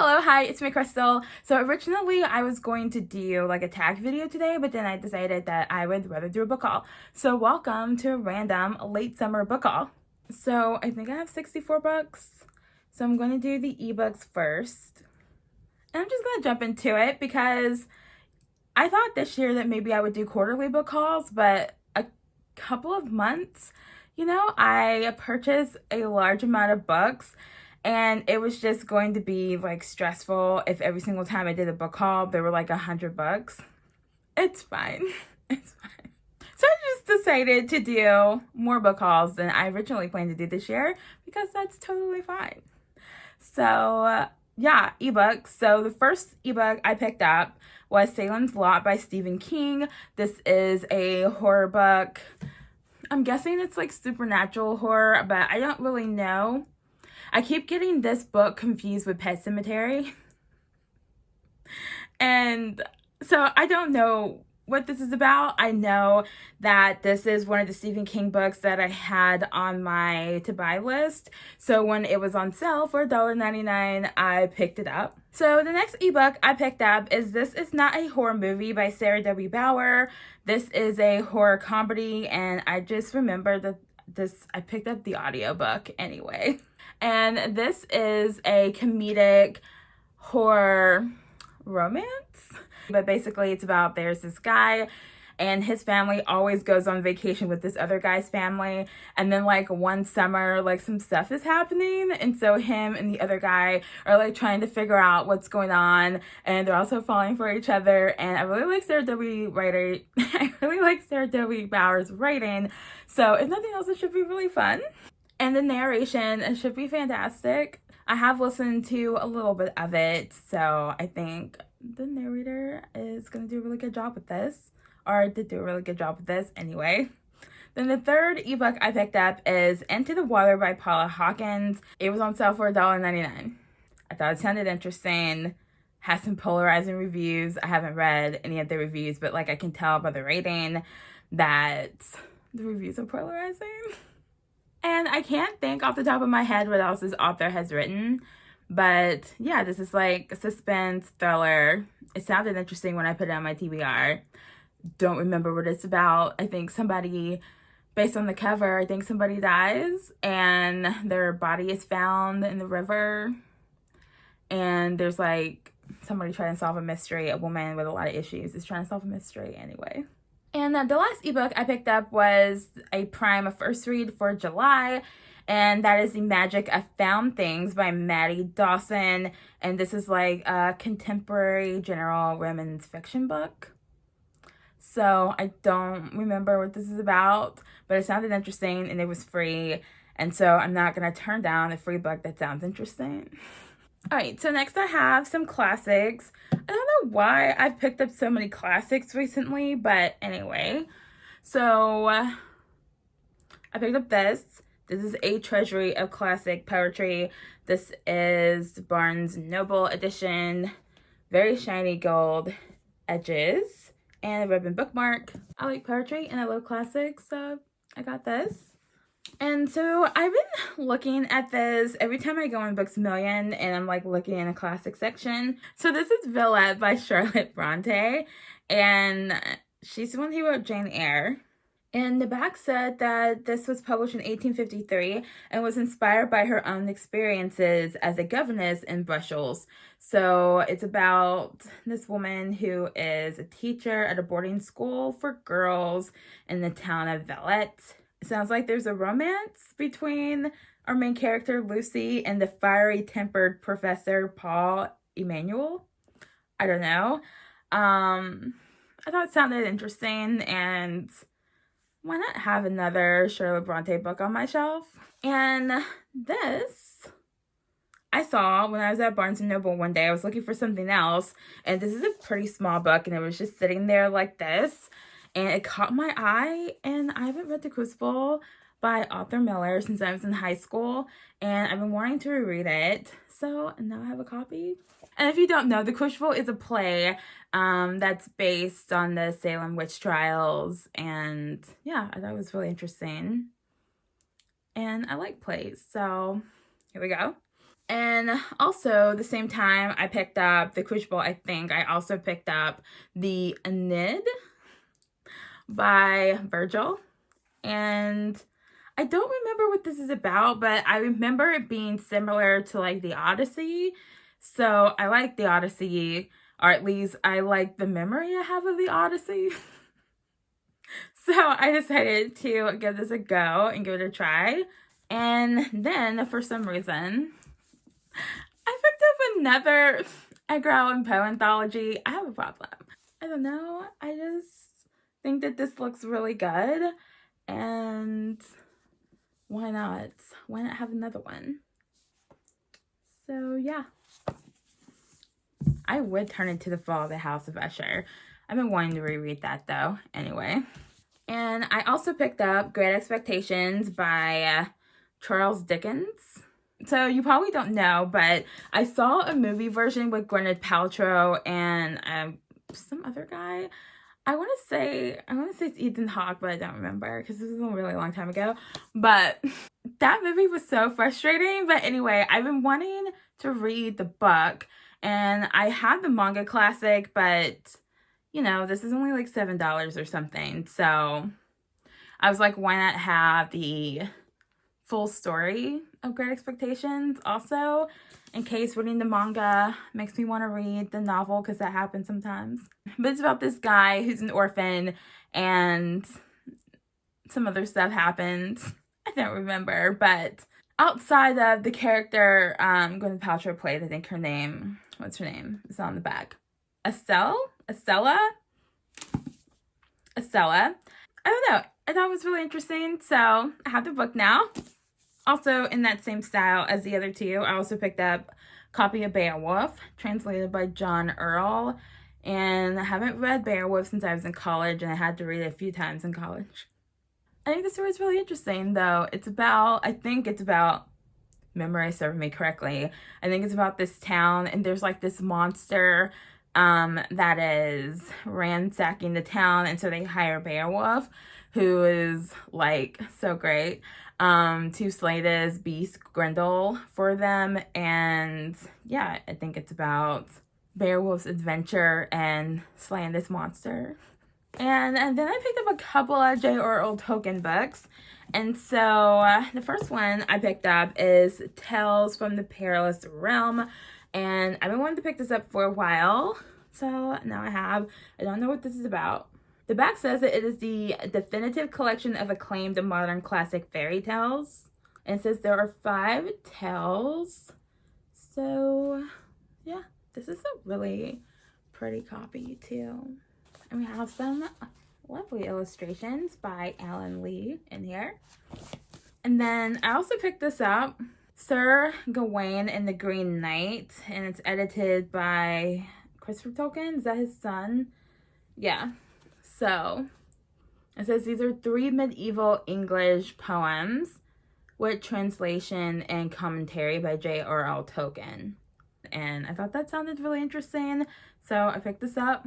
Hello, hi, it's me, Crystal. So originally I was going to do like a tag video today, but then I decided that I would rather do a book haul. So welcome to a random late summer book haul. So I think I have 64 books. So I'm going to do the ebooks first. And I'm just going to jump into it because I thought this year that maybe I would do quarterly book hauls, but a couple of months, I purchased a large amount of books and it was just going to be like stressful if every single time I did a book haul, there were like 100 books. It's fine. It's fine. So I just decided to do more book hauls than I originally planned to do this year because that's totally fine. So yeah, ebooks. So the first ebook I picked up was Salem's Lot by Stephen King. This is a horror book. I'm guessing it's like supernatural horror, but I don't really know. I keep getting this book confused with Pet Sematary. And so I don't know what this is about. I know that this is one of the Stephen King books that I had on my to buy list. So when it was on sale for $1.99, I picked it up. So the next ebook I picked up is This Is Not a Horror Movie by Sarah W. Bauer. This is a horror comedy, and I just remember that I picked up the audiobook anyway. And this is a comedic horror romance. But basically it's about there's this guy and his family always goes on vacation with this other guy's family. And then like one summer, like some stuff is happening. And so him and the other guy are like trying to figure out what's going on. And they're also falling for each other. And I really like Sarah W. Bauer's writing. So if nothing else, it should be really fun. And the narration, it should be fantastic. I have listened to a little bit of it, so I think the narrator is going to do a really good job with this, or did do a really good job with this anyway. Then the third ebook I picked up is Into the Water by Paula Hawkins. It was on sale for $1.99. I thought it sounded interesting. Has some polarizing reviews. I haven't read any of the reviews, but like I can tell by the rating that the reviews are polarizing. And I can't think off the top of my head what else this author has written. But yeah, this is like a suspense thriller. It sounded interesting when I put it on my TBR. Don't remember what it's about. I think somebody, based on the cover, I think somebody dies and their body is found in the river. And there's like somebody trying to solve a mystery. A woman with a lot of issues is trying to solve a mystery anyway. And the last ebook I picked up was a Prime first read for July, and that is The Magic of Found Things by Maddie Dawson. And this is like a contemporary general women's fiction book. So I don't remember what this is about, but it sounded interesting and it was free. And so I'm not going to turn down a free book that sounds interesting. All right, so next I have some classics. I don't know why I've picked up so many classics recently, but anyway. So I picked up this. This is a treasury of classic poetry. This is Barnes & Noble edition. Very shiny gold edges and a ribbon bookmark. I like poetry and I love classics, so I got this. And so I've been looking at this every time I go on Books A Million and I'm like looking in a classic section. So this is Villette by Charlotte Bronte, and she's the one who wrote Jane Eyre. And the back said that this was published in 1853 and was inspired by her own experiences as a governess in Brussels. So it's about this woman who is a teacher at a boarding school for girls in the town of Villette. It sounds like there's a romance between our main character, Lucy, and the fiery-tempered Professor Paul Emanuel. I don't know. I thought it sounded interesting, and why not have another Charlotte Bronte book on my shelf? And this I saw when I was at Barnes & Noble one day. I was looking for something else, and this is a pretty small book, and it was just sitting there like this. And it caught my eye, and I haven't read The Crucible by Arthur Miller since I was in high school, and I've been wanting to reread it, so now I have a copy. And if you don't know, The Crucible is a play that's based on the Salem witch trials, and yeah, I thought it was really interesting. And I like plays, so here we go. And also, the same time I picked up the Crucible, I think I also picked up the Aeneid by Virgil. And I don't remember what this is about, but I remember it being similar to like the Odyssey. So I like the Odyssey, or at least I like the memory I have of the Odyssey. So I decided to give this a go and give it a try. And then for some reason, I picked up another Edgar Allan Poe anthology. I have a problem. I don't know. I just think that this looks really good. And why not? Why not have another one? So yeah. I would turn into The Fall of the House of Usher. I've been wanting to reread that though. Anyway. And I also picked up Great Expectations by Charles Dickens. So you probably don't know, but I saw a movie version with Gwyneth Paltrow and some other guy. I want to say it's Ethan Hawke, but I don't remember because this was a really long time ago. But that movie was so frustrating. But anyway, I've been wanting to read the book, and I had the manga classic, but you know, this is only like $7 or something. So I was like, why not have the full story of Great Expectations also, in case reading the manga makes me want to read the novel, because that happens sometimes. But it's about this guy who's an orphan and some other stuff happens. I don't remember, but outside of the character Gwyneth Paltrow played, I think her name, what's her name? It's on the back. Estella? I don't know. I thought it was really interesting, so I have the book now. Also, in that same style as the other two, I also picked up a copy of Beowulf, translated by John Earl. And I haven't read Beowulf since I was in college, and I had to read it a few times in college. I think the story is really interesting, though. I think it's about, memory served me correctly, I think it's about this town, and there's like this monster that is ransacking the town, and so they hire Beowulf, who is like so great, to slay this beast Grendel for them. And yeah, I think it's about Beowulf's adventure and slaying this monster. And then I picked up a couple of J.R.R. Tolkien books. And so the first one I picked up is Tales from the Perilous Realm. And I've been wanting to pick this up for a while. So now I have. I don't know what this is about. The back says that it is the definitive collection of acclaimed modern classic fairy tales. And it says there are 5 tales. So yeah, this is a really pretty copy too. And we have some lovely illustrations by Alan Lee in here. And then I also picked this up, Sir Gawain and the Green Knight, and it's edited by Christopher Tolkien. Is that his son? Yeah. So it says these are 3 medieval English poems with translation and commentary by J.R.R. Tolkien. And I thought that sounded really interesting, so I picked this up.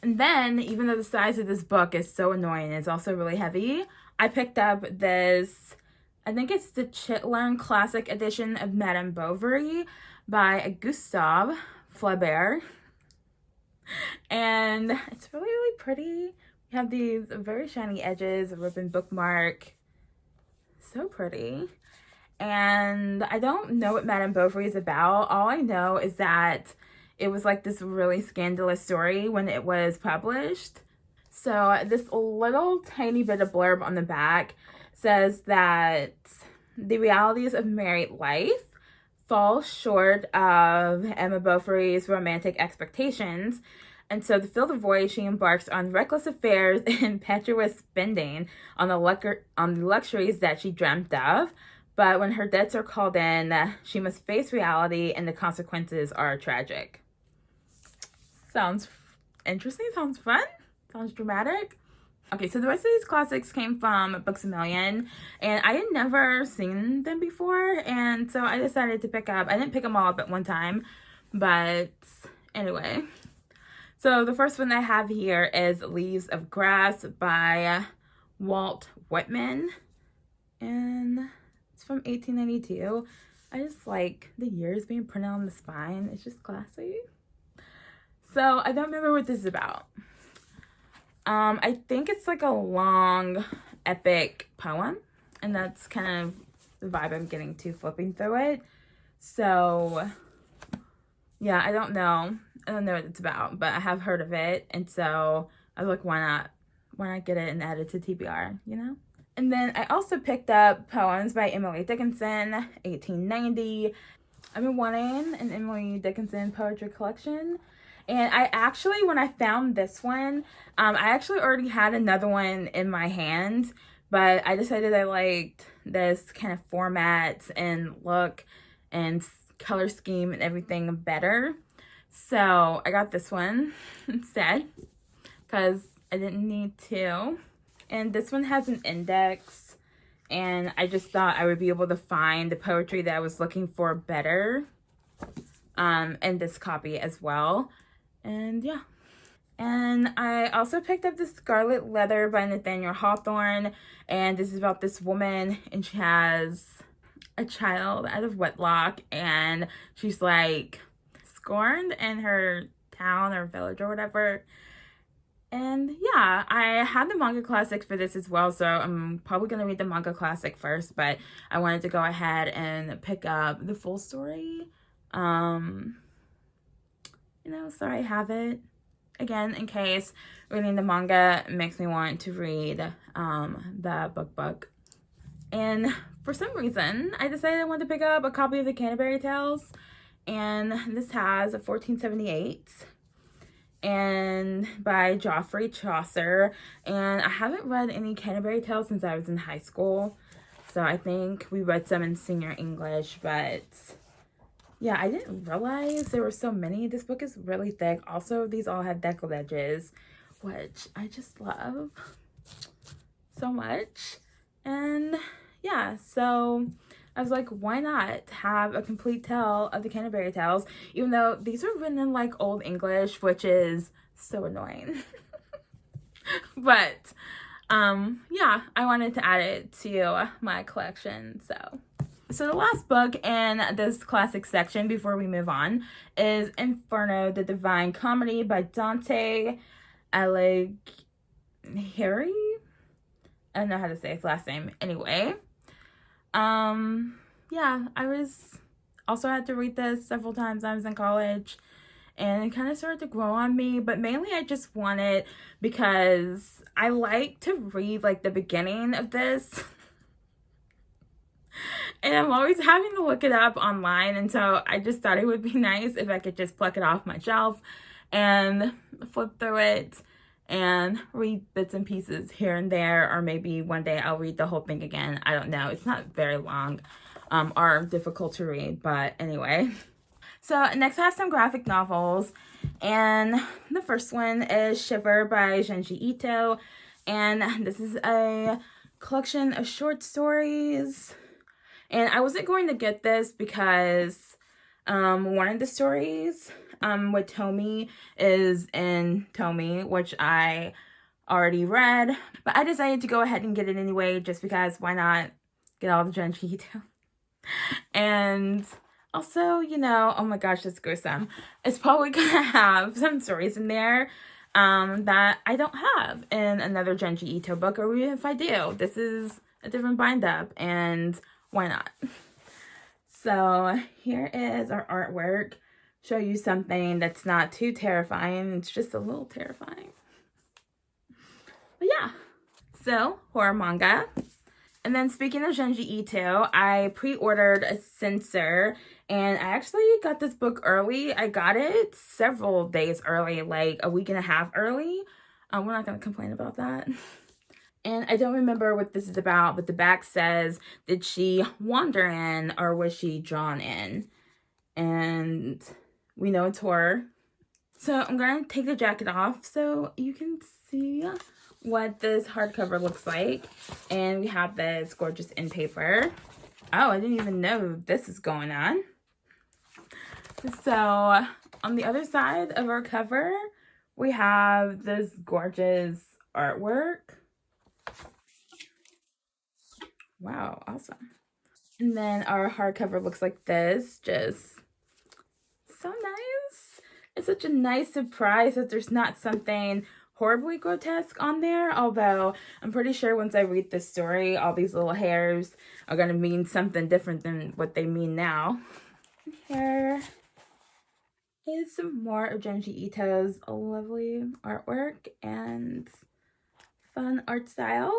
And then, even though the size of this book is so annoying, it's also really heavy, I picked up this, I think it's the Chitlearn Classic Edition of Madame Bovary by Gustave Flaubert. And it's really, really pretty. We have these very shiny edges, a ribbon bookmark. So pretty. And I don't know what Madame Bovary is about. All I know is that it was like this really scandalous story when it was published. So this little tiny bit of blurb on the back says that the realities of married life fall short of Emma Bovary's romantic expectations. And so to fill the void, she embarks on reckless affairs and impetuous spending on the luxuries that she dreamt of. But when her debts are called in, she must face reality, and the consequences are tragic. Sounds interesting, sounds fun, sounds dramatic. Okay, so the rest of these classics came from Books A Million, and I had never seen them before, and so I decided to pick up. I didn't pick them all up at one time, but anyway. So the first one I have here is Leaves of Grass by Walt Whitman, and it's from 1892. I just like the years being printed on the spine. It's just classy. So I don't remember what this is about. I think it's like a long, epic poem, and that's kind of the vibe I'm getting to flipping through it. So yeah, I don't know what it's about, but I have heard of it, and so I was like, why not get it and add it to TBR, you know? And then I also picked up poems by Emily Dickinson, 1890. I've been wanting an Emily Dickinson poetry collection. And I actually, when I found this one, I actually already had another one in my hand, but I decided I liked this kind of format and look and color scheme and everything better. So I got this one instead because I didn't need to. And this one has an index, and I just thought I would be able to find the poetry that I was looking for better in this copy as well. And yeah. And I also picked up the Scarlet Leather by Nathaniel Hawthorne, and this is about this woman, and she has a child out of wedlock, and she's like scorned in her town or village or whatever. And yeah, I had the manga classic for this as well, so I'm probably going to read the manga classic first, but I wanted to go ahead and pick up the full story. So I have it. Again, in case reading the manga makes me want to read the book. And for some reason, I decided I wanted to pick up a copy of the Canterbury Tales, and this has a 1478 and by Geoffrey Chaucer, and I haven't read any Canterbury Tales since I was in high school, so I think we read some in senior English, but yeah, I didn't realize there were so many. This book is really thick. Also, these all have deckled edges, which I just love so much. And yeah, so I was like, why not have a complete tale of the Canterbury Tales, even though these are written in like Old English, which is so annoying. But yeah, I wanted to add it to my collection. So the last book in this classic section before we move on is Inferno, the Divine Comedy by Dante Alighieri. I don't know how to say his last name. Anyway, yeah, I also had to read this several times when I was in college, and it kind of started to grow on me, but mainly I just want it because I like to read like the beginning of this. And I'm always having to look it up online, and so I just thought it would be nice if I could just pluck it off my shelf and flip through it and read bits and pieces here and there, or maybe one day I'll read the whole thing again. I don't know. It's not very long or difficult to read, but anyway. So next I have some graphic novels, and the first one is Shiver by Junji Ito, and this is a collection of short stories. And I wasn't going to get this because one of the stories with Tomi is in Tomi, which I already read. But I decided to go ahead and get it anyway, just because why not get all the Junji Ito? And also, oh my gosh, that's gruesome. It's probably going to have some stories in there that I don't have in another Junji Ito book, or even if I do. This is a different bind up, and why not? So here is our artwork. Show you something that's not too terrifying. It's just a little terrifying. But yeah, so horror manga. And then speaking of Junji Ito, I pre-ordered a Censor, and I actually got this book early. I got it several days early, like a week and a half early. We're not going to complain about that. And I don't remember what this is about, but the back says, did she wander in or was she drawn in? And we know it's horror. So I'm going to take the jacket off so you can see what this hardcover looks like. And we have this gorgeous end paper. Oh, I didn't even know this is going on. So on the other side of our cover, we have this gorgeous artwork. Wow, awesome. And then our hardcover looks like this, just so nice. It's such a nice surprise that there's not something horribly grotesque on there, although I'm pretty sure once I read this story, all these little hairs are going to mean something different than what they mean now. Here is some more of Junji Ito's lovely artwork and fun art style.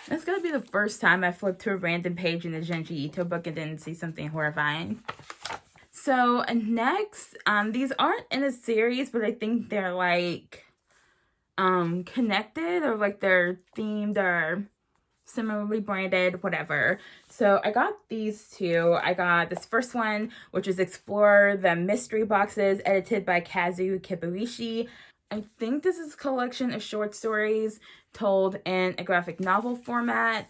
It's gonna be the first time I flipped to a random page in the Junji Ito book and didn't see something horrifying. So next, these aren't in a series, but I think they're like connected, or like they're themed or similarly branded, whatever. So I got these two. I got this first one, which is Explore the Mystery Boxes, edited by Kazu Kibuishi. I think this is a collection of short stories told in a graphic novel format.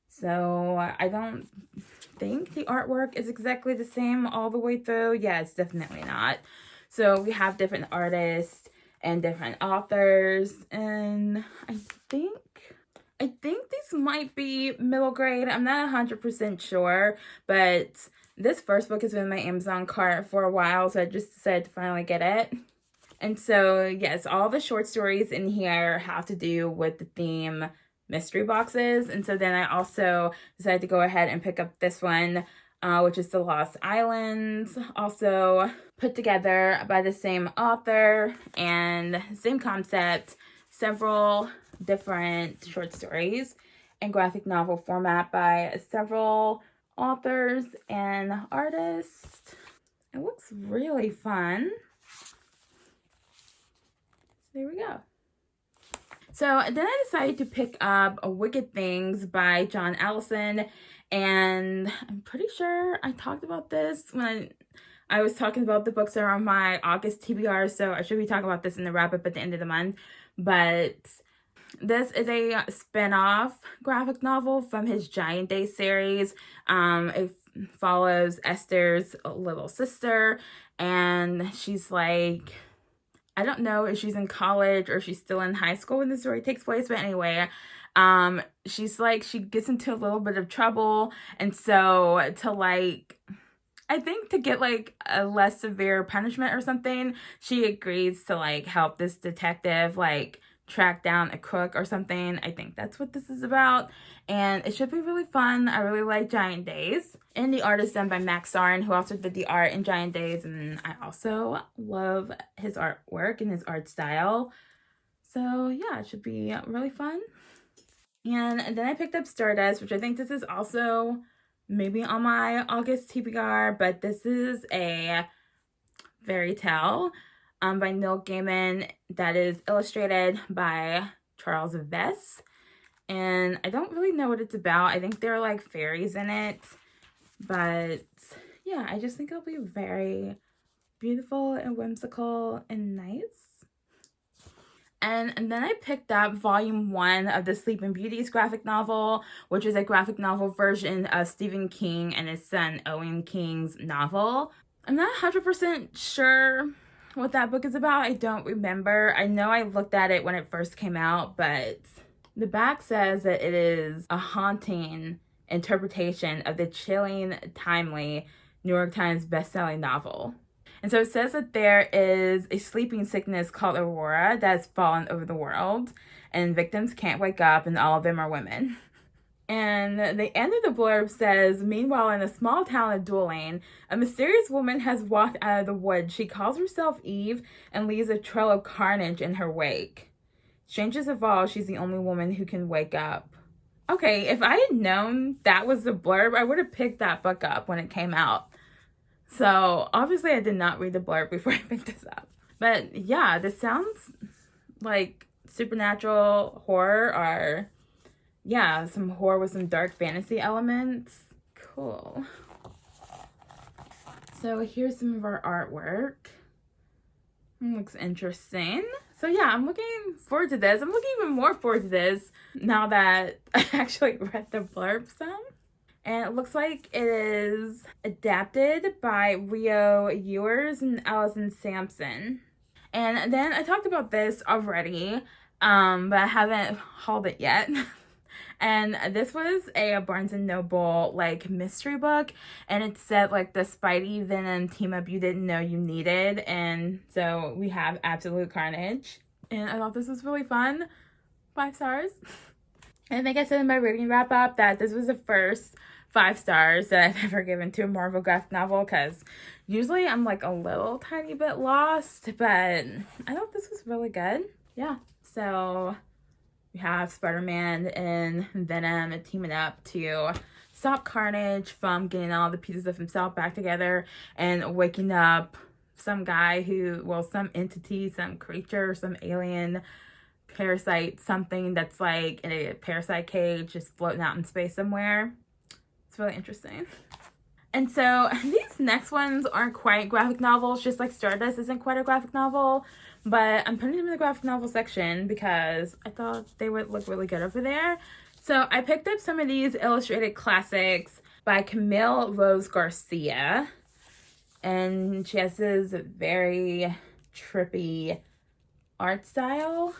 So I don't think the artwork is exactly the same all the way through. Yeah, it's definitely not. So we have different artists and different authors, and I think these might be middle grade. I'm not 100% sure, but this first book has been in my Amazon cart for a while, so I just decided to finally get it. And so, yes, all the short stories in here have to do with the theme mystery boxes. And so then I also decided to go ahead and pick up this one, which is The Lost Islands, also put together by the same author and same concept, several different short stories in graphic novel format by several authors and artists. It looks really fun. There we go. So then I decided to pick up Wicked Things by John Allison, and I'm pretty sure I talked about this when I was talking about the books that are on my August TBR, so I should be talking about this in the wrap-up at the end of the month. But this is a spin-off graphic novel from his Giant Days series. It follows Esther's little sister, and she's like, I don't know if she's in college or she's still in high school when the story takes place, but anyway, she's like, she gets into a little bit of trouble, and so to like, I think to get like a less severe punishment or something, she agrees to like help this detective like track down a crook or something. I think that's what this is about, and it should be really fun. I really like Giant Days, and the art is done by Max Zarn, who also did the art in Giant Days, and I also love his artwork and his art style. So yeah, it should be really fun. And then I picked up Stardust, which I think this is also maybe on my August TBR, but this is a fairy tale by Neil Gaiman that is illustrated by Charles Vess. And I don't really know what it's about. I think there are like fairies in it. But yeah, I just think it'll be very beautiful and whimsical and nice. And then I picked up volume 1 of the Sleeping Beauties graphic novel, which is a graphic novel version of Stephen King and his son Owen King's novel. I'm not 100% sure what that book is about. I don't remember. I know I looked at it when it first came out, but the back says that it is a haunting interpretation of the chilling, timely New York Times bestselling novel. And so it says that there is a sleeping sickness called Aurora that has fallen over the world, and victims can't wake up, and all of them are women. And the end of the blurb says, meanwhile, in a small town of Dueling, a mysterious woman has walked out of the woods. She calls herself Eve and leaves a trail of carnage in her wake. Strangest of all, she's the only woman who can wake up. Okay, if I had known that was the blurb, I would have picked that book up when it came out. So obviously I did not read the blurb before I picked this up. But yeah, this sounds like supernatural horror, or yeah, some horror with some dark fantasy elements. Cool. So here's some of our artwork. Looks interesting. So yeah, I'm looking forward to this. I'm looking even more forward to this now that I actually read the blurb some. And it looks like it is adapted by Rio Ewers and Allison Sampson. And then I talked about this already, but I haven't hauled it yet. And this was a Barnes & Noble like mystery book, and it said like the Spidey Venom team up you didn't know you needed. And so we have Absolute Carnage, and I thought this was really fun. 5 stars. And I think I said in my rating wrap up that this was the first 5 stars that I've ever given to a Marvel graphic novel, because usually I'm like a little tiny bit lost, but I thought this was really good. Yeah, so we have Spider-Man and Venom teaming up to stop Carnage from getting all the pieces of himself back together and waking up some guy who, well, some entity, some creature, some alien parasite, something that's like in a parasite cage just floating out in space somewhere. It's really interesting. And so these next ones aren't quite graphic novels, just like Stardust isn't quite a graphic novel, but I'm putting them in the graphic novel section because I thought they would look really good over there. So I picked up some of these illustrated classics by Camille Rose Garcia, and she has this very trippy art style.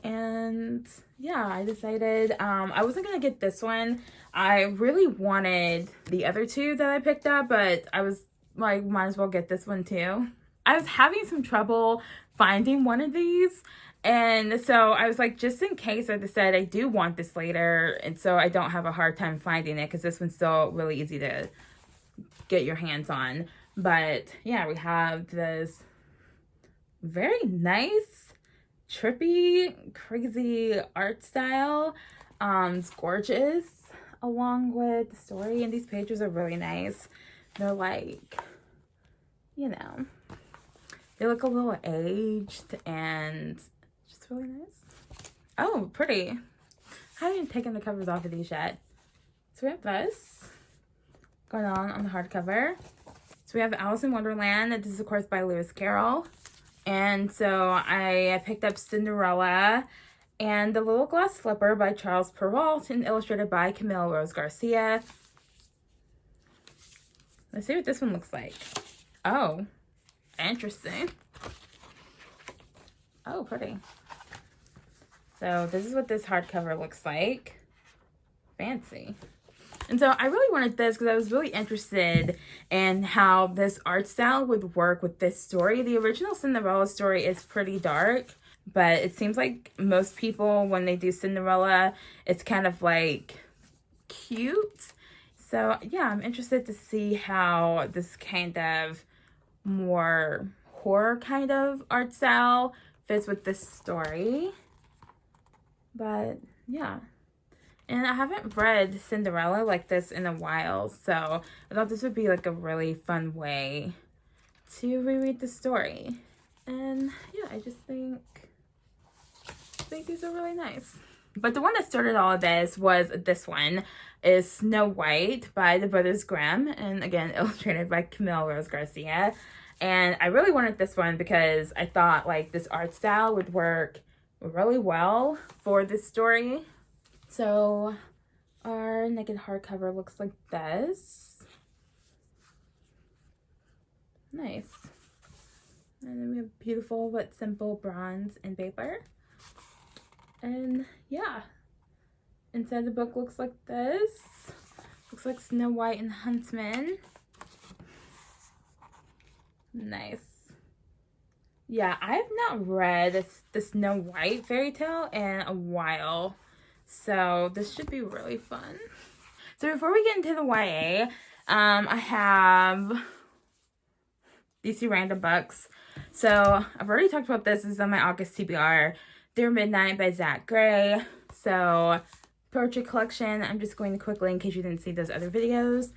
And yeah, I decided I wasn't gonna get this one. I really wanted the other two that I picked up, but I was like, might as well get this one too. I was having some trouble finding one of these, and so I was like, just in case, I decided I do want this later, and so I don't have a hard time finding it, because this one's still really easy to get your hands on. But yeah, we have this very nice, trippy, crazy art style. It's gorgeous, along with the story, and these pages are really nice. They're like, you know, they look a little aged and just really nice. Oh, pretty. I haven't even taken the covers off of these yet. So we have this going on the hardcover. So we have Alice in Wonderland. This is, of course, by Lewis Carroll. And so I picked up Cinderella and The Little Glass Slipper by Charles Perrault and illustrated by Camille Rose Garcia. Let's see what this one looks like. Oh, interesting. Oh, pretty. So this is what this hardcover looks like. Fancy. And so I really wanted this because I was really interested in how this art style would work with this story. The original Cinderella story is pretty dark, but it seems like most people, when they do Cinderella, it's kind of like cute. So yeah, I'm interested to see how this kind of more horror kind of art style fits with this story. But yeah. And I haven't read Cinderella like this in a while, so I thought this would be like a really fun way to reread the story. And yeah, I just think these are really nice. But the one that started all of this was this one, is Snow White by the Brothers Grimm, and again, illustrated by Camille Rose Garcia. And I really wanted this one because I thought like this art style would work really well for this story. So our naked hardcover looks like this. Nice. And then we have beautiful but simple bronze and paper. And yeah, inside the book looks like this. Looks like Snow White and Huntsman. Nice. Yeah, I have not read the Snow White fairy tale in a while, so this should be really fun. So before we get into the YA, I have DC Random Books. So I've already talked about this. This is on my August TBR. Through Midnight by Zach Gray. So poetry collection. I'm just going to quickly, in case you didn't see those other videos,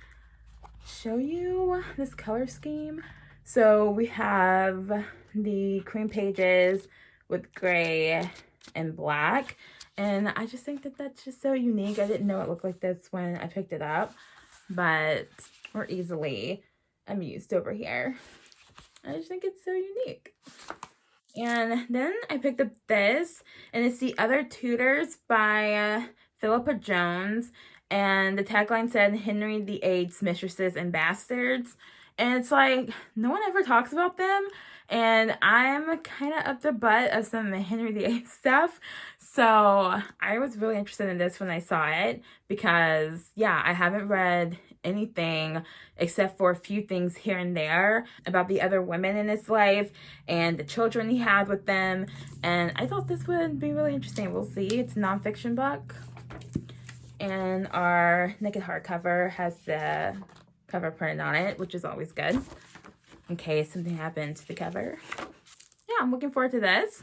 show you this color scheme. So we have the cream pages with gray and black. And I just think that that's just so unique. I didn't know it looked like this when I picked it up, but we're easily amused over here. I just think it's so unique. And then I picked up this, and it's The Other Tutors by Philippa Jones. And the tagline said, Henry VIII's Mistresses and Bastards. And it's like, no one ever talks about them. And I'm kind of up the butt of some Henry VIII stuff. So I was really interested in this when I saw it because, yeah, I haven't read anything except for a few things here and there about the other women in his life and the children he had with them. And I thought this would be really interesting. We'll see. It's a nonfiction book. And our naked hardcover has the cover printed on it, which is always good in case something happened to the cover. Yeah, I'm looking forward to this.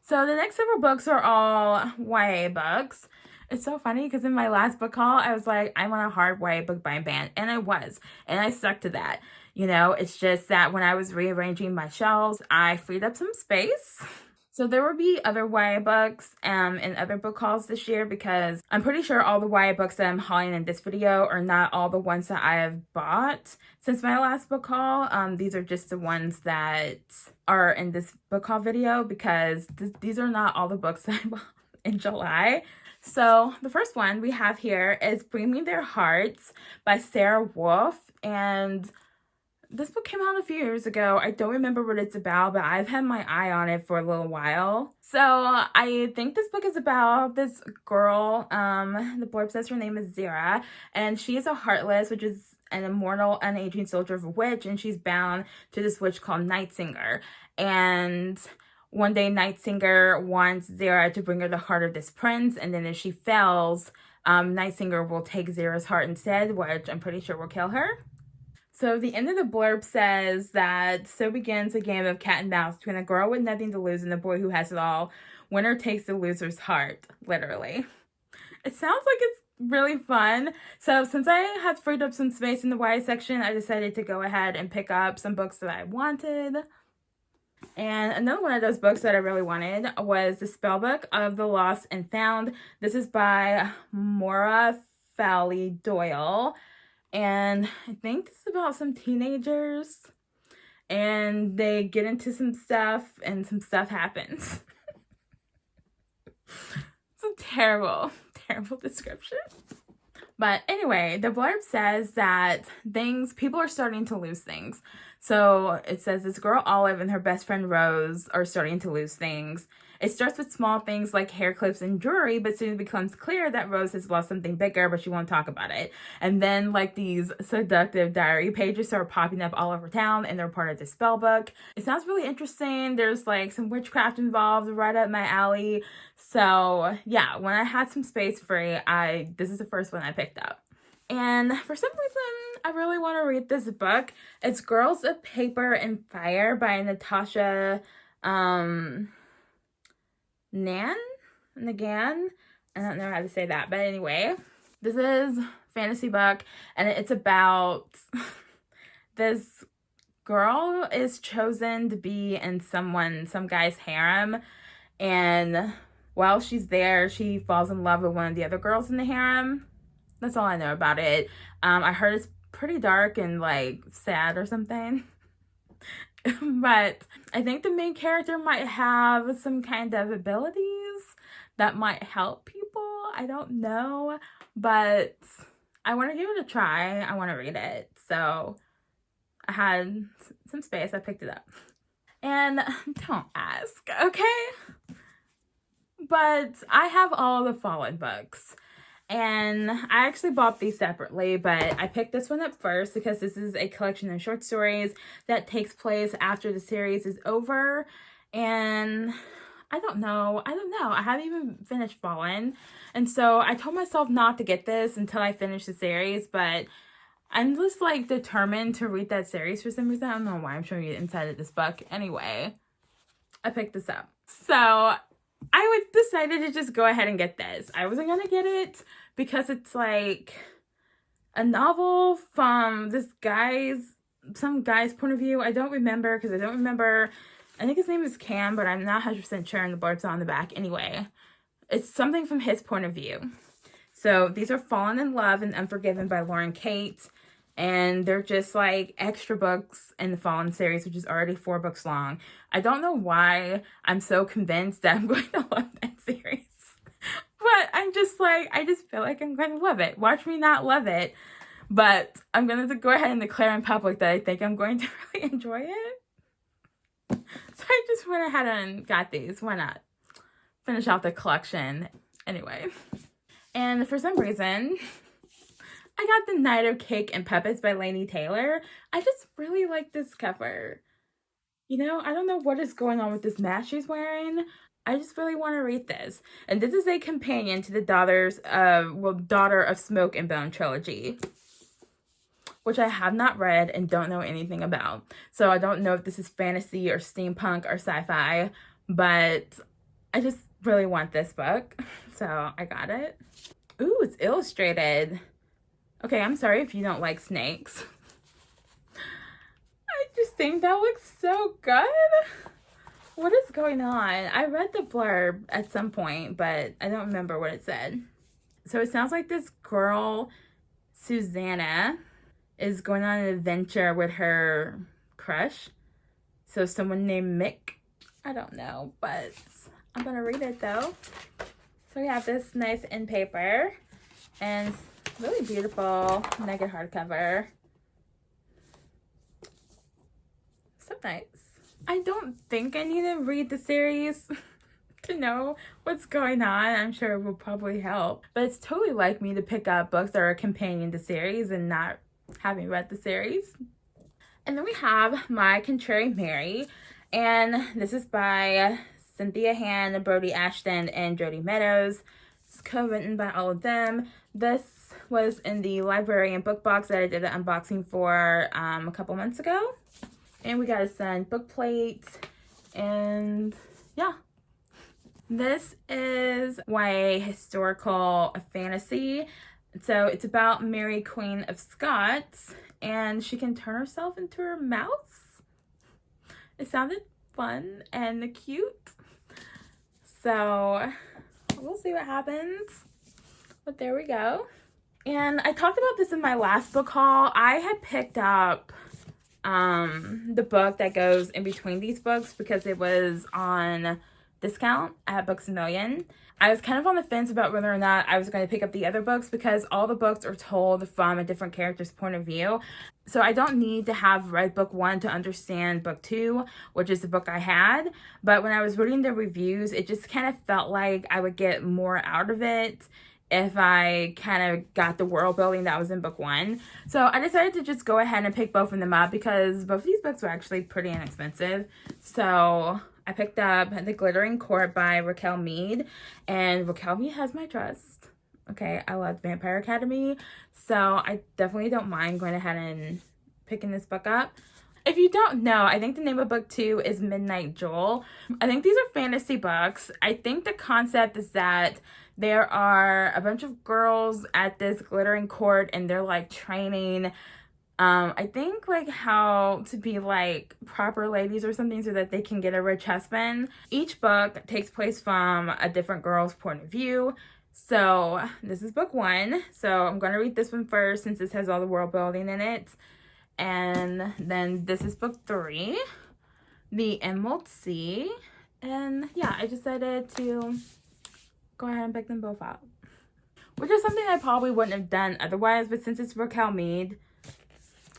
So the next several books are all YA books. It's so funny because in my last book haul, I was like, I want a hard YA book by a band. And I was. And I stuck to that. You know, it's just that when I was rearranging my shelves, I freed up some space. So there will be other YA books and other book hauls this year because I'm pretty sure all the YA books that I'm hauling in this video are not all the ones that I have bought since my last book haul. These are just the ones that are in this book haul video because these are not all the books that I bought in July. So the first one we have here is Bring Me Their Hearts by Sarah Wolf, and this book came out a few years ago. I don't remember what it's about, but I've had my eye on it for a little while. So I think this book is about this girl. The blurb says her name is Zira, and she is a heartless, which is an immortal, unaging soldier of a witch, and she's bound to this witch called Nightsinger. And one day Nightsinger wants Zira to bring her the heart of this prince, and then if she fails, Nightsinger will take Zira's heart instead, which I'm pretty sure will kill her. So the end of the blurb says that so begins a game of cat and mouse between a girl with nothing to lose and a boy who has it all. Winner takes the loser's heart, literally. It sounds like it's really fun. So since I had freed up some space in the YA section, I decided to go ahead and pick up some books that I wanted. And another one of those books that I really wanted was The Spellbook of the Lost and Found. This is by Maura Fowley Doyle. And I think it's about some teenagers and they get into some stuff and some stuff happens. It's a terrible, terrible description. But anyway, the blurb says that people are starting to lose things. So it says this girl Olive and her best friend Rose are starting to lose things. It starts with small things like hair clips and jewelry, but soon it becomes clear that Rose has lost something bigger, but she won't talk about it. And then like these seductive diary pages start popping up all over town and they're part of the spell book. It sounds really interesting. There's like some witchcraft involved, right up my alley. So yeah, when I had some space free, this is the first one I picked up. And for some reason, I really want to read this book. It's Girls of Paper and Fire by Natasha Nagan. I don't know how to say that, but anyway, this is a fantasy book, and it's about this girl is chosen to be in some guy's harem, and while she's there, she falls in love with one of the other girls in the harem. That's all I know about it. I heard it's pretty dark and like sad or something. But I think the main character might have some kind of abilities that might help people. I don't know, but I want to give it a try. I want to read it. So I had some space. I picked it up. And don't ask, okay? But I have all the Fallen books. And I actually bought these separately, but I picked this one up first because this is a collection of short stories that takes place after the series is over. And I don't know. I haven't even finished Fallen. And so I told myself not to get this until I finish the series, but I'm just like determined to read that series for some reason. I don't know why I'm showing you the inside of this book. Anyway, I picked this up. So I decided to just go ahead and get this. I wasn't going to get it because it's like a novel from some guy's point of view. I don't remember because I think his name is Cam, but I'm not 100% sure, and the blurb's on the back. Anyway, it's something from his point of view. So these are Fallen in Love and Unforgiven by Lauren Kate. And they're just like extra books in the Fallen series, which is already 4 books long. I don't know why I'm so convinced that I'm going to love that series. But I'm just like, I just feel like I'm going to love it. Watch me not love it. But I'm going to go ahead and declare in public that I think I'm going to really enjoy it. So I just went ahead and got these. Why not? Finish out the collection anyway. And for some reason, I got The Night of Cake and Puppets by Laini Taylor. I just really like this cover. You know, I don't know what is going on with this mask she's wearing. I just really want to read this. And this is a companion to the Daughter of Smoke and Bone trilogy, which I have not read and don't know anything about. So I don't know if this is fantasy or steampunk or sci-fi, but I just really want this book. So I got it. Ooh, it's illustrated. Okay, I'm sorry if you don't like snakes. I just think that looks so good. What is going on? I read the blurb at some point, but I don't remember what it said. So it sounds like this girl, Susanna, is going on an adventure with her crush. So someone named Mick. I don't know, but I'm going to read it though. So we have this nice end paper and really beautiful naked hardcover. So nice. I don't think I need to read the series to know what's going on. I'm sure it will probably help. But it's totally like me to pick up books that are a companion to series and not having read the series. And then we have My Contrary Mary. And this is by Cynthia Han, Brody Ashton, and Jody Meadows. It's co-written by all of them. This was in the library and book box that I did an unboxing for a couple months ago. And we got a signed book plate. And yeah. This is YA historical fantasy. So it's about Mary, Queen of Scots, and she can turn herself into a mouse. It sounded fun and cute. So we'll see what happens. But there we go. And I talked about this in my last book haul. I had picked up the book that goes in between these books because it was on discount at Books A Million. I was kind of on the fence about whether or not I was going to pick up the other books because all the books are told from a different character's point of view. So I don't need to have read book 1 to understand book 2, which is the book I had. But when I was reading the reviews, it just kind of felt like I would get more out of it if I kind of got the world building that was in book 1. So I decided to just go ahead and pick both of them up because both of these books were actually pretty inexpensive. So I picked up The Glittering Court by Raquel Mead, and Raquel Mead has my trust. Okay, I love Vampire Academy, so I definitely don't mind going ahead and picking this book up. If you don't know, I think the name of book 2 is Midnight Jewel. I think these are fantasy books. I think the concept is that there are a bunch of girls at this glittering court and they're like training I think like how to be like proper ladies or something so that they can get a rich husband. Each book takes place from a different girl's point of view. So this is book 1. So I'm going to read this one first since this has all the world building in it. And then this is book 3, The Emerald Sea. And yeah, I decided to go ahead and pick them both up, which is something I probably wouldn't have done otherwise. But since it's Raquel Mead,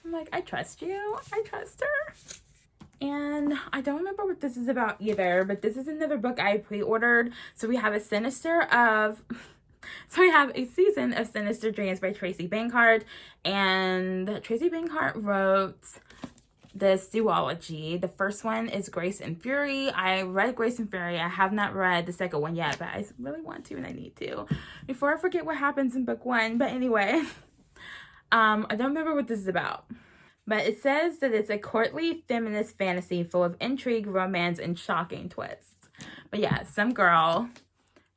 I'm like, I trust you. I trust her. And I don't remember what this is about either, but this is another book I pre-ordered. So we have a season of Sinister Dreams by Tracy Banghart. And Tracy Banghart wrote this duology. The first one is Grace and Fury. I read Grace and Fury. I have not read the second one yet, but I really want to and I need to before I forget what happens in book 1. But anyway, I don't remember what this is about. But it says that it's a courtly feminist fantasy full of intrigue, romance, and shocking twists. But yeah, some girl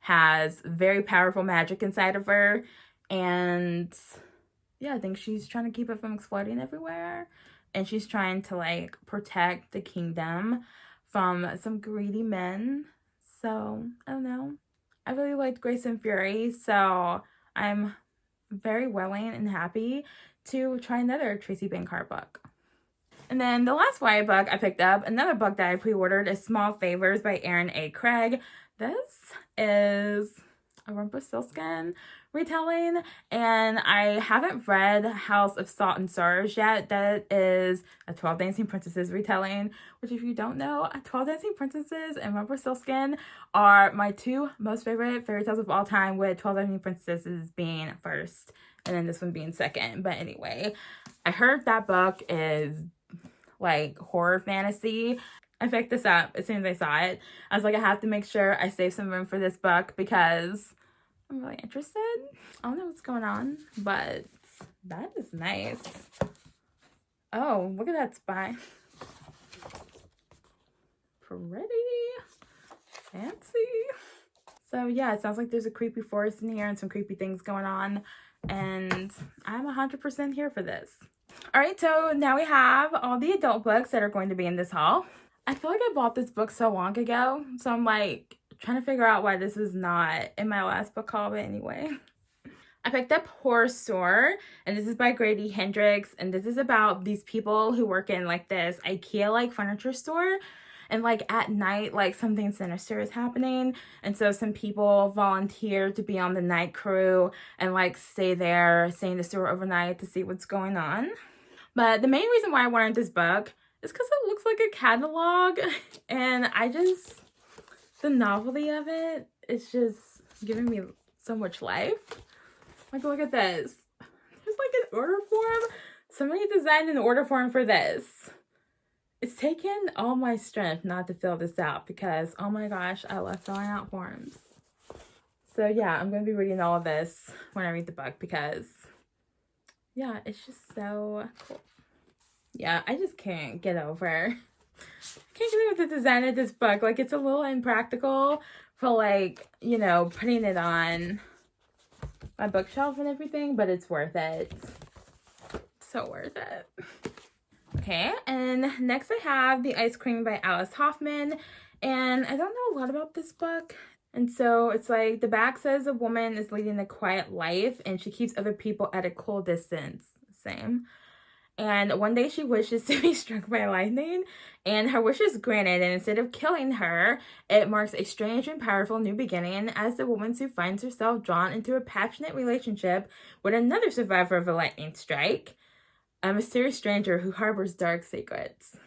has very powerful magic inside of her. And yeah, I think she's trying to keep it from exploding everywhere. And she's trying to like protect the kingdom from some greedy men. So, I don't know. I really liked Grace and Fury. So, I'm very willing and happy to try another Tracy Banghart book. And then the last YA book I picked up, another book that I pre-ordered, is Small Favors by Erin A. Craig. This is a Rumpelstiltskin retelling, and I haven't read House of Salt and Stars yet. That is a 12 Dancing Princesses retelling, which if you don't know, 12 Dancing Princesses and Rumpelstiltskin are my two most favorite fairy tales of all time, with 12 Dancing Princesses being first and then this one being second. But anyway, I heard that book is like horror fantasy. I picked this up as soon as I saw it. I was like, I have to make sure I save some room for this book because I'm really interested. I don't know what's going on, but that is nice. Oh, look at that spine. Pretty fancy. So yeah, it sounds like there's a creepy forest in here and some creepy things going on, and I'm 100% here for this. All right, so now we have all the adult books that are going to be in this haul. I feel like I bought this book so long ago, so I'm like trying to figure out why this was not in my last book haul, but anyway. I picked up Horror Store, and this is by Grady Hendrix, and this is about these people who work in like this IKEA-like furniture store, and like at night, like something sinister is happening, and so some people volunteer to be on the night crew and like stay in the store overnight to see what's going on. But the main reason why I wanted this book is because it looks like a catalog, and the novelty of it is just giving me so much life. Like, look at this. There's like an order form. Somebody designed an order form for this. It's taken all my strength not to fill this out because, oh my gosh, I love filling out forms. So yeah, I'm going to be reading all of this when I read the book because, yeah, it's just so cool. Yeah, I just can't get over the design of this book. Like, it's a little impractical for, like, you know, putting it on my bookshelf and everything, but it's worth it. So worth it. Okay, and next I have The Ice Cream by Alice Hoffman, and I don't know a lot about this book. And so it's like the back says a woman is leading a quiet life and she keeps other people at a cool distance. Same. And one day she wishes to be struck by lightning, and her wish is granted, and instead of killing her, it marks a strange and powerful new beginning as the woman who finds herself drawn into a passionate relationship with another survivor of a lightning strike, a mysterious stranger who harbors dark secrets.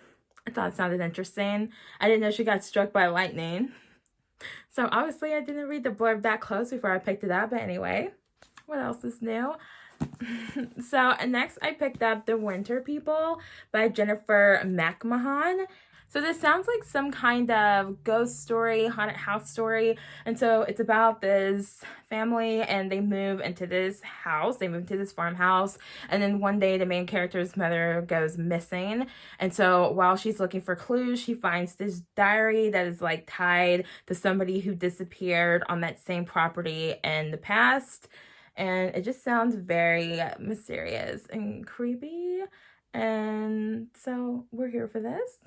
I thought it sounded interesting. I didn't know she got struck by lightning. So obviously I didn't read the blurb that close before I picked it up, but anyway, what else is new? So next I picked up The Winter People by Jennifer McMahon. So this sounds like some kind of ghost story, haunted house story. And so it's about this family and they move into this house. They move to this farmhouse. And then one day the main character's mother goes missing. And so while she's looking for clues, she finds this diary that is like tied to somebody who disappeared on that same property in the past. And it just sounds very mysterious and creepy. And so we're here for this.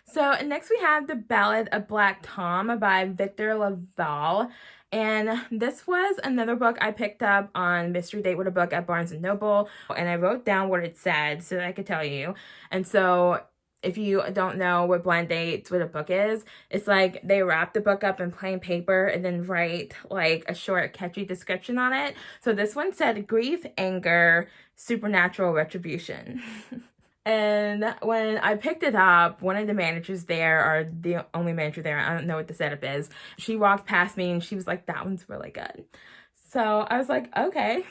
So next we have The Ballad of Black Tom by Victor Laval. And this was another book I picked up on Mystery Date with a Book at Barnes & Noble. And I wrote down what it said so that I could tell you. And so if you don't know what blind dates with a book is, it's like they wrap the book up in plain paper and then write like a short catchy description on it. So this one said grief, anger, supernatural retribution. And when I picked it up, one of the managers there, or the only manager there, I don't know what the setup is, she walked past me and she was like, that one's really good. So I was like, okay.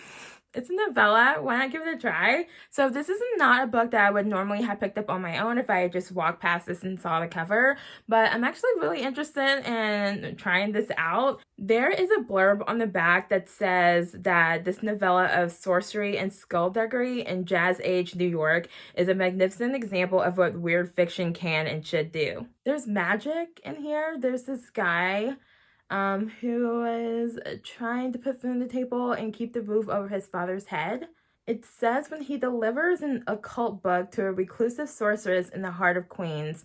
It's a novella. Why not give it a try? So this is not a book that I would normally have picked up on my own if I had just walked past this and saw the cover. But I'm actually really interested in trying this out. There is a blurb on the back that says that this novella of sorcery and skullduggery in Jazz Age New York is a magnificent example of what weird fiction can and should do. There's magic in here. There's this guy who is trying to put food on the table and keep the roof over his father's head. It says when he delivers an occult book to a reclusive sorceress in the heart of Queens,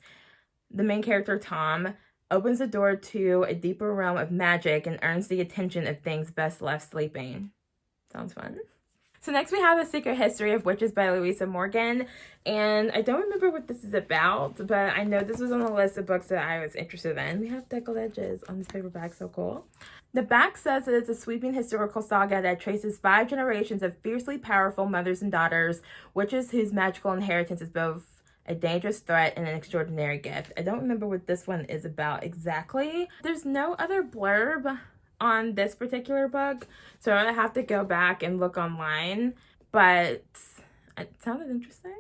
the main character, Tom, opens the door to a deeper realm of magic and earns the attention of things best left sleeping. Sounds fun. So next we have A Secret History of Witches by Louisa Morgan. And I don't remember what this is about, but I know this was on the list of books that I was interested in. We have deckled edges on this paperback, so cool. The back says that it's a sweeping historical saga that traces 5 generations of fiercely powerful mothers and daughters, witches whose magical inheritance is both a dangerous threat and an extraordinary gift. I don't remember what this one is about exactly. There's no other blurb on this particular book, so I have to go back and look online, but it sounded interesting.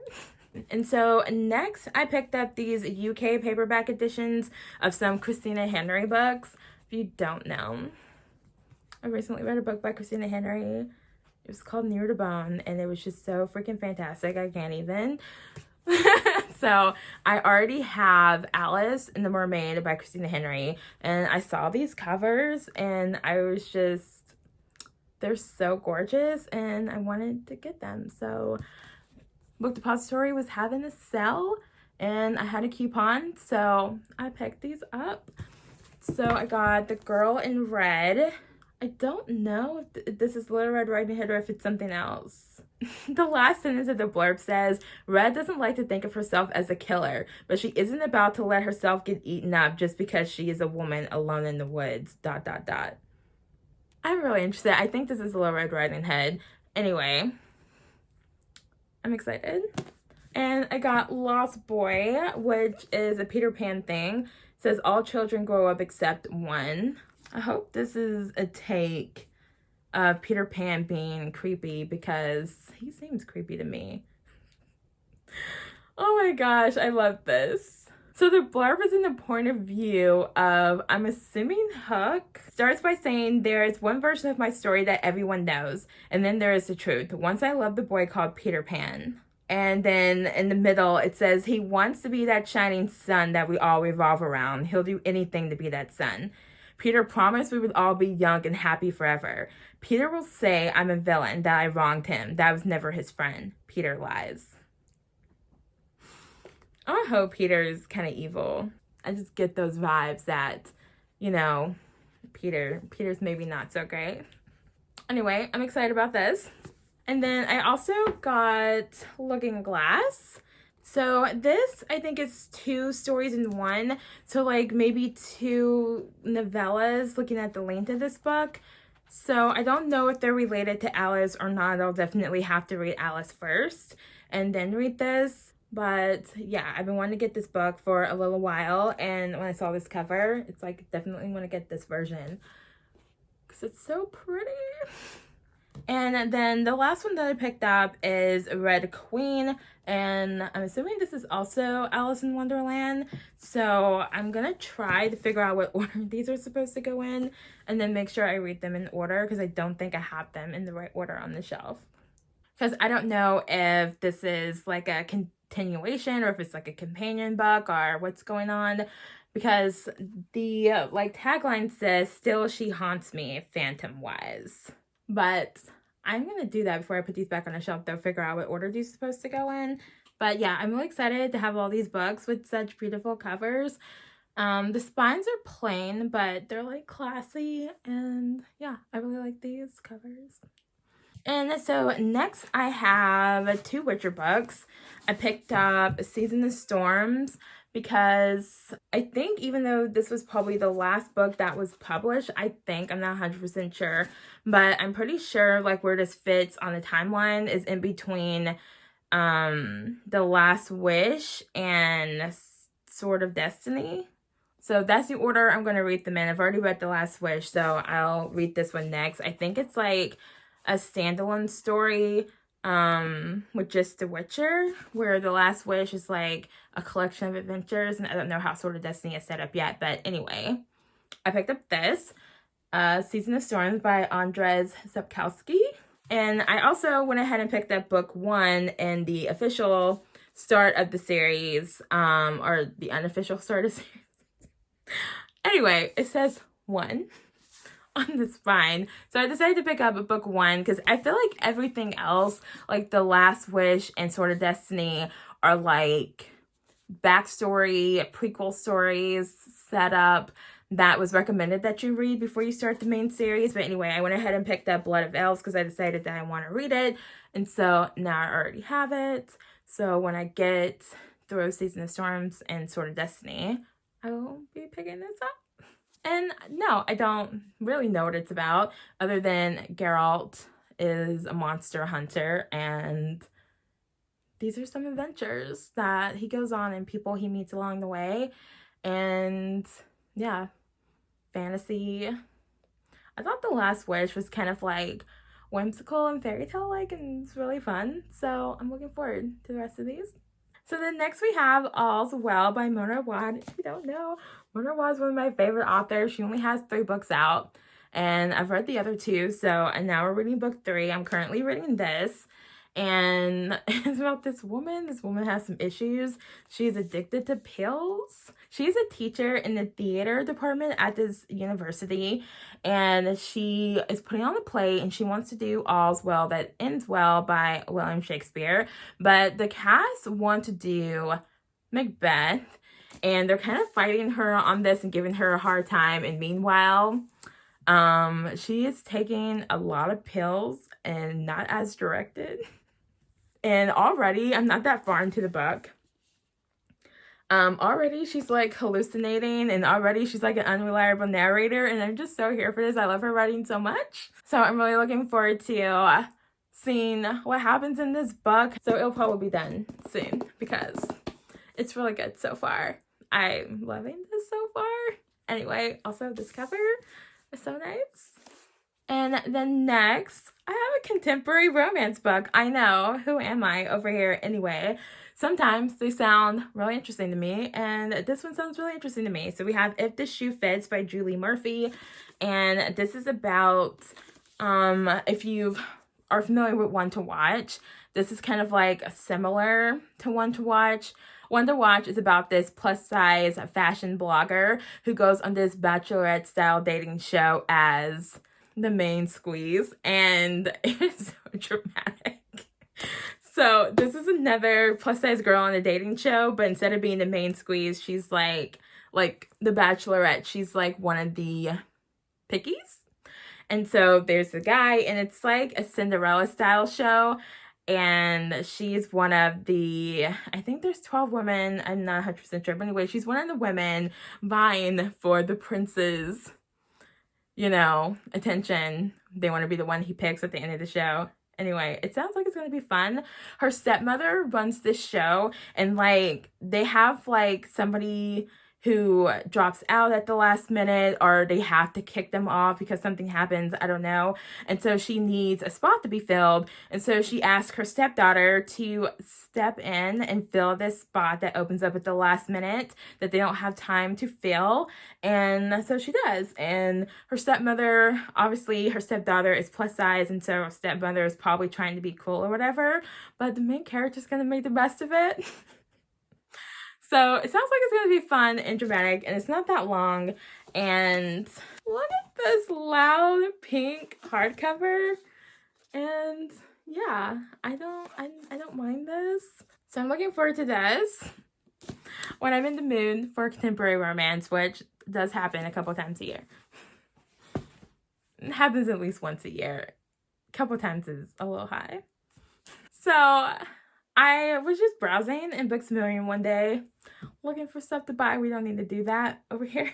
And so next I picked up these UK paperback editions of some Christina Henry books. If you don't know, I recently read a book by Christina Henry. It was called Near to Bone, and it was just so freaking fantastic. I can't even. So I already have Alice and the Mermaid by Christina Henry, and I saw these covers and I was just, they're so gorgeous and I wanted to get them. So Book Depository was having a sale and I had a coupon, so I picked these up. So I got The Girl in Red. I don't know if this is Little Red Riding Hood or if it's something else. The last sentence of the blurb says, Red doesn't like to think of herself as a killer, but she isn't about to let herself get eaten up just because she is a woman alone in the woods, ... I'm really interested. I think this is Little Red Riding Hood. Anyway, I'm excited. And I got Lost Boy, which is a Peter Pan thing. It says all children grow up except one. I hope this is a take of Peter Pan being creepy because he seems creepy to me. Oh my gosh, I love this. So the blurb is in the point of view of, I'm assuming, Hook. Starts by saying, there is one version of my story that everyone knows, and then there is the truth. Once I loved a boy called Peter Pan. And then in the middle, it says, he wants to be that shining sun that we all revolve around. He'll do anything to be that sun. Peter promised we would all be young and happy forever. Peter will say I'm a villain, that I wronged him, that I was never his friend. Peter lies. I hope Peter's kind of evil. I just get those vibes that, you know, Peter's maybe not so great. Anyway, I'm excited about this. And then I also got Looking Glass. So this, I think, is 2 stories in one. So like maybe 2 novellas looking at the length of this book. So I don't know if they're related to Alice or not. I'll definitely have to read Alice first and then read this. But yeah, I've been wanting to get this book for a little while. And when I saw this cover, it's like definitely want to get this version because it's so pretty. And then the last one that I picked up is Red Queen, and I'm assuming this is also Alice in Wonderland. So I'm gonna try to figure out what order these are supposed to go in and then make sure I read them in order because I don't think I have them in the right order on the shelf. Because I don't know if this is like a continuation or if it's like a companion book or what's going on. Because the like tagline says, still she haunts me phantom-wise. But I'm going to do that before I put these back on the shelf, though, figure out what order these are supposed to go in. But yeah, I'm really excited to have all these books with such beautiful covers. The spines are plain, but they're like classy. And yeah, I really like these covers. And so next I have 2 Witcher books. I picked up Season of Storms because I think even though this was probably the last book that was published, I'm not 100% sure, but I'm pretty sure like where this fits on the timeline is in between The Last Wish and Sword of Destiny. So that's the order I'm going to read them in. I've already read The Last Wish, so I'll read this one next. I think it's like a standalone story with just The Witcher, where The Last Wish is like a collection of adventures, and I don't know how Sword of Destiny is set up yet, but anyway, I picked up this Season of Storms by Andrzej Sapkowski, and I also went ahead and picked up book 1 in the official start of the series, or the unofficial start of the series. Anyway, it says 1 on the spine. So I decided to pick up a book 1 because I feel like everything else, like The Last Wish and Sword of Destiny, are like backstory, prequel stories set up. that was recommended that you read before you start the main series. But anyway, I went ahead and picked up Blood of Elves because I decided that I want to read it. And so now I already have it. So when I get through Season of Storms and Sword of Destiny, I will be picking this up. And no, I don't really know what it's about, other than Geralt is a monster hunter, and these are some adventures that he goes on and people he meets along the way. And yeah, fantasy. I thought The Last Wish was kind of like whimsical and fairy tale like, and it's really fun. So I'm looking forward to the rest of these. So then next we have All's Well by Mona Wad. If you don't know, Mona Wad is one of my favorite authors. She only has 3 books out, and I've read the other 2. And now we're reading book 3. I'm currently reading this. And it's about this woman. This woman has some issues. She's addicted to pills. She's a teacher in the theater department at this university, and she is putting on a play, and she wants to do All's Well That Ends Well by William Shakespeare. But the cast want to do Macbeth, and they're kind of fighting her on this and giving her a hard time. And meanwhile, she is taking a lot of pills and not as directed. And already, I'm not that far into the book. Already she's like hallucinating, and already she's like an unreliable narrator, and I'm just so here for this. I love her writing so much. So I'm really looking forward to seeing what happens in this book. So it'll probably be done soon because it's really good so far. I'm loving this so far. Anyway, also this cover is so nice. And then next, I have a contemporary romance book. I know, who am I over here anyway? Sometimes they sound really interesting to me, and this one sounds really interesting to me. So we have If the Shoe Fits by Julie Murphy, and this is about, if you are familiar with One to Watch, this is kind of like similar to One to Watch. One to Watch is about this plus-size fashion blogger who goes on this bachelorette-style dating show as the main squeeze, and it's so dramatic. So this is another plus-size girl on a dating show, but instead of being the main squeeze, she's like the bachelorette. She's like one of the pickies. And so there's the guy, and it's like a Cinderella style show, and she's one of the, I think there's 12 women, I'm not 100% sure, but anyway, she's one of the women vying for the prince's, attention. They want to be the one he picks at the end of the show. Anyway, it sounds like it's going to be fun. Her stepmother runs this show, and they have somebody who drops out at the last minute, or they have to kick them off because something happens, I don't know. And so she needs a spot to be filled. And so she asks her stepdaughter to step in and fill this spot that opens up at the last minute that they don't have time to fill. And so she does. And her stepmother, obviously her stepdaughter is plus size, and so her stepmother is probably trying to be cool or whatever, but the main character's gonna make the best of it. So it sounds like it's going to be fun and dramatic, and it's not that long. And look at this loud pink hardcover. And yeah, I don't mind this. So I'm looking forward to this when I'm in the mood for contemporary romance, which does happen a couple times a year. It happens at least once a year. A couple times is a little high. So I was just browsing in Books A Million one day, looking for stuff to buy. We don't need to do that over here.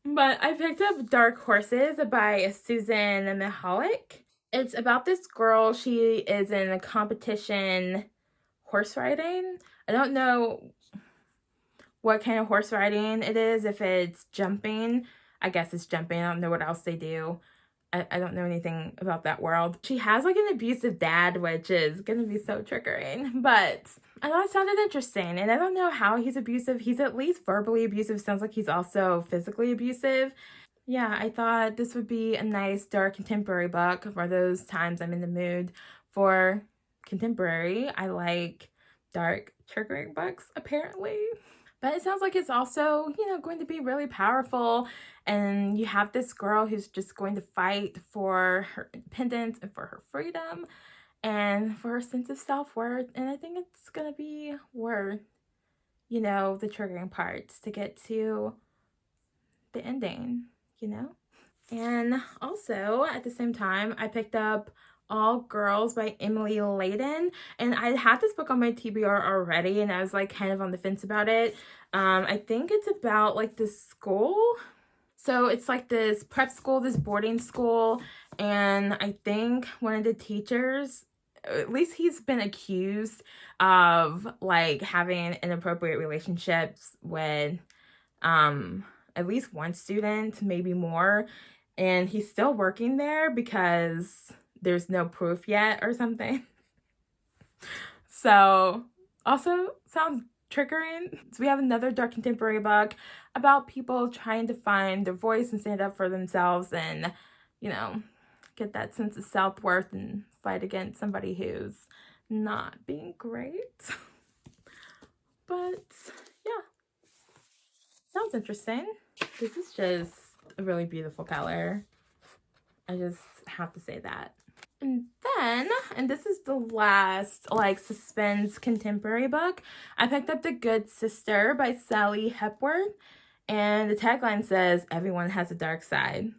But I picked up Dark Horses by Susan Mihalik. It's about this girl. She is in a competition horse riding. I don't know what kind of horse riding it is. If it's jumping, I guess it's jumping. I don't know what else they do. I don't know anything about that world. She has an abusive dad, which is gonna be so triggering, but I thought it sounded interesting. And I don't know how he's abusive. He's at least verbally abusive. Sounds like he's also physically abusive. Yeah, I thought this would be a nice dark contemporary book for those times I'm in the mood for contemporary. I like dark triggering books, apparently. But it sounds like it's also, going to be really powerful. And you have this girl who's just going to fight for her independence and for her freedom and for her sense of self-worth. And I think it's going to be worth, the triggering parts to get to the ending, you know? And also, at the same time, I picked up All Girls by Emily Layden. And I had this book on my TBR already, and I was like kind of on the fence about it. I think it's about like this school. So it's like this prep school, this boarding school. And I think one of the teachers, at least he's been accused of like having inappropriate relationships with at least one student, maybe more, and he's still working there because there's no proof yet or something. So also sounds triggering. So we have another dark contemporary book about people trying to find their voice and stand up for themselves and, you know, get that sense of self-worth and fight against somebody who's not being great. But yeah, sounds interesting. This is just a really beautiful color. I just have to say that. And then, and this is the last like suspense contemporary book, I picked up The Good Sister by Sally Hepworth. And the tagline says, "Everyone has a dark side."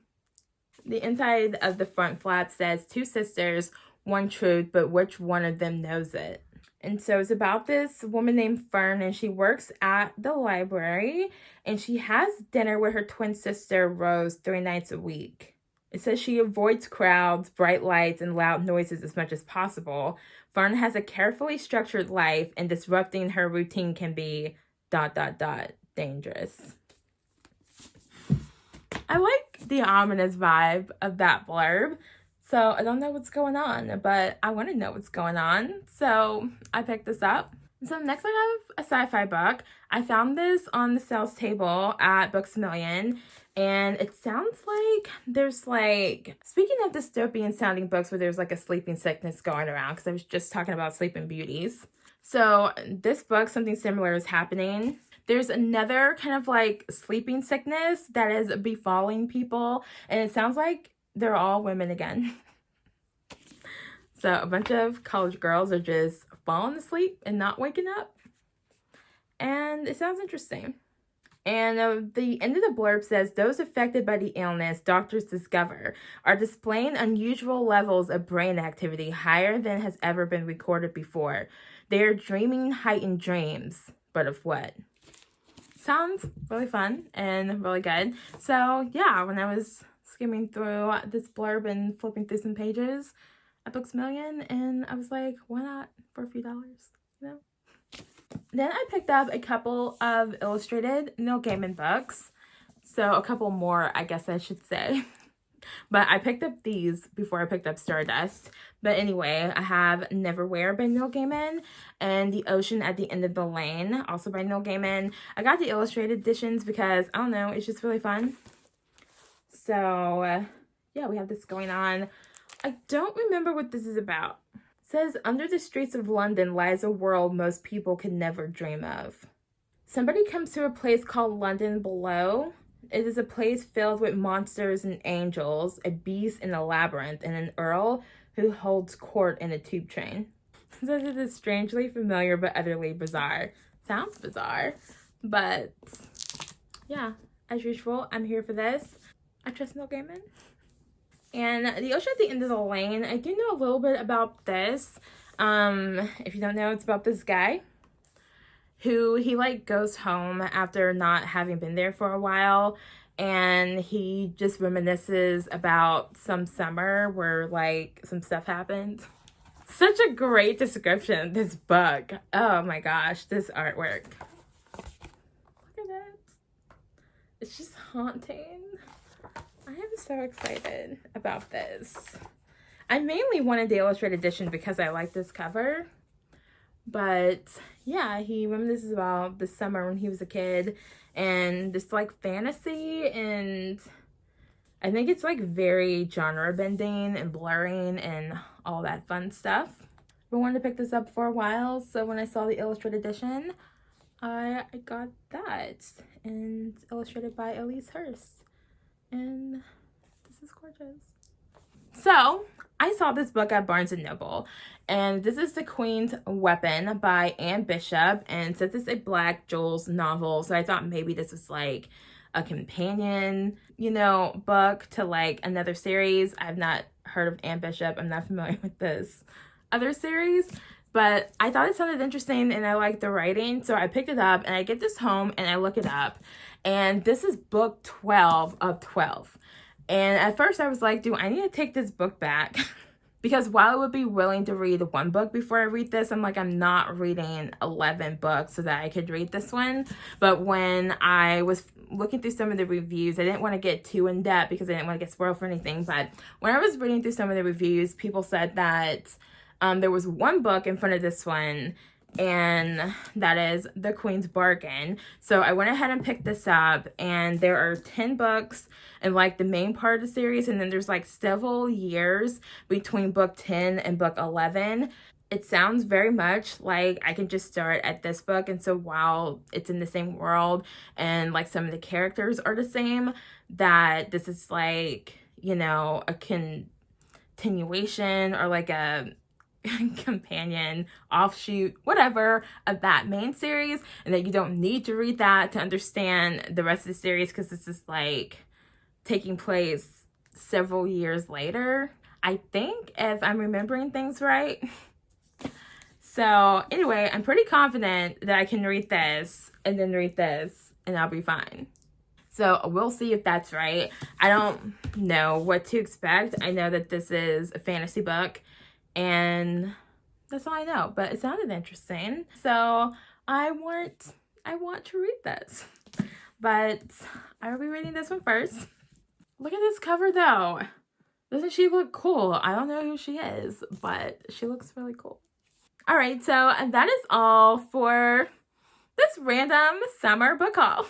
The inside of the front flap says, "Two sisters, one truth, but which one of them knows it?" And so it's about this woman named Fern, and she works at the library, and she has dinner with her twin sister, Rose, 3 nights a week. It says she avoids crowds, bright lights, and loud noises as much as possible. Fern has a carefully structured life, and disrupting her routine can be ... dangerous. I like the ominous vibe of that blurb. So I don't know what's going on, but I want to know what's going on. So I picked this up. So next I have a sci-fi book. I found this on the sales table at Books A Million. And it sounds like there's like, speaking of dystopian sounding books where there's like a sleeping sickness going around, because I was just talking about Sleeping Beauties. So this book, something similar is happening. There's another kind of like sleeping sickness that is befalling people. And it sounds like they're all women again. So a bunch of college girls are just falling asleep and not waking up. And it sounds interesting. And the end of the blurb says, "Those affected by the illness, doctors discover, are displaying unusual levels of brain activity higher than has ever been recorded before. They are dreaming heightened dreams, but of what?" Sounds really fun and really good. So yeah, when I was skimming through this blurb and flipping through some pages at Books A Million, and I was like, why not for a few dollars, you know? Then I picked up a couple of illustrated Neil Gaiman books. So a couple more, I guess I should say. But I picked up these before I picked up Stardust. But anyway, I have Neverwhere by Neil Gaiman and The Ocean at the End of the Lane, also by Neil Gaiman. I got the illustrated editions because, I don't know, it's just really fun. So, yeah, we have this going on. I don't remember what this is about. It says, "Under the streets of London lies a world most people could never dream of." Somebody comes to a place called London Below. It is a place filled with monsters and angels, a beast in a labyrinth, and an earl who holds court in a tube train. It says it is strangely familiar but utterly bizarre. Sounds bizarre, but yeah, as usual, I'm here for this. I trust Neil Gaiman. And The Ocean at the End of the Lane, I do know a little bit about this. If you don't know, it's about this guy who he like goes home after not having been there for a while, and he just reminisces about some summer where like some stuff happened. Such a great description of this book. Oh my gosh, this artwork. Look at it. It's just haunting. I am so excited about this. I mainly wanted the illustrated edition because I like this cover. But yeah, he reminisces about the summer when he was a kid and this like fantasy, and I think it's like very genre bending and blurring and all that fun stuff. I wanted to pick this up for a while, so when I saw the illustrated edition, I got that. And it's illustrated by Elise Hurst. And this is gorgeous. So I saw this book at Barnes & Noble, and this is The Queen's Weapon by Anne Bishop, and since it's a Black Jules novel, so I thought maybe this was like a companion, you know, book to like another series. I've not heard of Anne Bishop. I'm not familiar with this other series, but I thought it sounded interesting and I liked the writing. So I picked it up and I get this home and I look it up. And this is book 12 of 12. And at first I was like, do I need to take this book back? Because while I would be willing to read one book before I read this, I'm like, I'm not reading 11 books so that I could read this one. But when I was looking through some of the reviews, I didn't want to get too in depth because I didn't want to get spoiled for anything. But when I was reading through some of the reviews, people said that there was one book in front of this one, and that is The Queen's Bargain. So I went ahead and picked this up, and there are 10 books in like the main part of the series, and then there's like several years between book 10 and book 11. It sounds very much like I can just start at this book, and so while it's in the same world and like some of the characters are the same, that this is like, you know, a continuation or like a companion, offshoot, whatever, of that main series, and that you don't need to read that to understand the rest of the series because this is like taking place several years later, I think, if I'm remembering things right. So anyway, I'm pretty confident that I can read this and then read this and I'll be fine. So we'll see if that's right. I don't know what to expect. I know that this is a fantasy book, and that's all I know, but it sounded interesting. So I want to read this, but I will be reading this one first. Look at this cover though. Doesn't she look cool? I don't know who she is, but she looks really cool. All right, so that is all for this random summer book haul.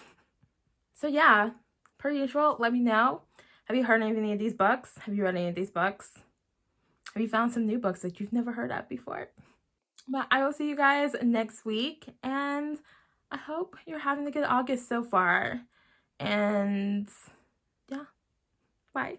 So yeah, per usual, let me know. Have you heard of any of these books? Have you read any of these books? Have you found some new books that you've never heard of before? But I will see you guys next week, and I hope you're having a good August so far. And yeah, bye.